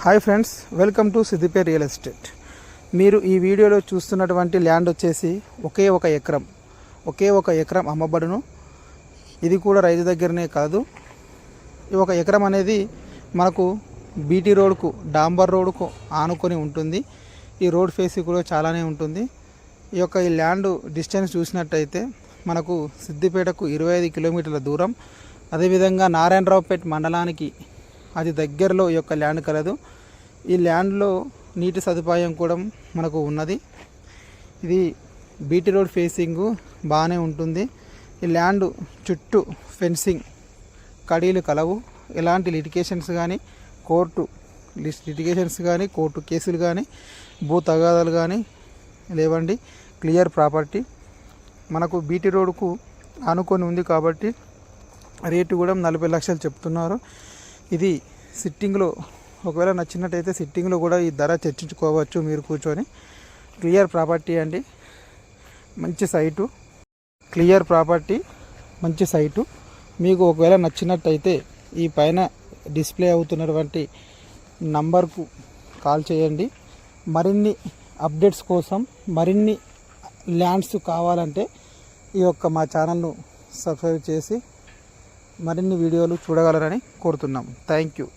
Hi friends, welcome to Siddipet real estate. మీరు ఈ వీడియోలో చూస్తున్నటువంటి ల్యాండ్ వచ్చేసి ఒకే ఒక ఎకరం అమ్మబడును. ఇది కూడా రైతు దగ్గరనే కాదు. ఈ ఒక ఎకరం అనేది మనకు బీటీ రోడ్కు, డాంబర్ రోడ్కు ఆనుకొని ఉంటుంది. ఈ రోడ్ ఫేస్ కూడా చాలానే ఉంటుంది. ఈ ల్యాండ్ డిస్టెన్స్ చూసినట్టయితే మనకు సిద్దిపేటకు 25 కిలోమీటర్ల దూరం. అదేవిధంగా నారాయణరావుపేట మండలానికి అది దగ్గరలో ఈ యొక్క ల్యాండ్ కలదు. ఈ ల్యాండ్లో నీటి సదుపాయం కూడా మనకు ఉన్నది. ఇది బీటీ రోడ్ ఫేసింగ్ బాగానే ఉంటుంది. ఈ ల్యాండ్ చుట్టూ ఫెన్సింగ్, కడీలు కలవు. ఎలాంటి లిటిగేషన్స్ కానీ, కోర్టు కేసులు కానీ, భూ తగాదాలు కానీ లేవండి. Clear property. మనకు బీటీ రోడ్కు ఆనుకొని ఉంది కాబట్టి రేటు కూడా 40 లక్షలు చెప్తున్నారు. ఇది సిట్టింగ్లో ఒకవేళ నచ్చినట్టయితే సిట్టింగ్లో కూడా ఈ ధర చర్చించుకోవచ్చు మీరు కూర్చొని. క్లియర్ ప్రాపర్టీ అండి, మంచి సైటు. క్లియర్ ప్రాపర్టీ, మంచి సైటు. మీకు ఒకవేళ నచ్చినట్టయితే ఈ పైన డిస్ప్లే అవుతున్నటువంటి నంబర్కు కాల్ చేయండి. మరిన్ని అప్డేట్స్ కోసం, మరిన్ని ల్యాండ్స్ కావాలంటే ఈ యొక్క మా ఛానల్ను సబ్స్క్రైబ్ చేసి మరిన్ని వీడియోలు చూడగలరని కోరుతున్నాం. Thank you.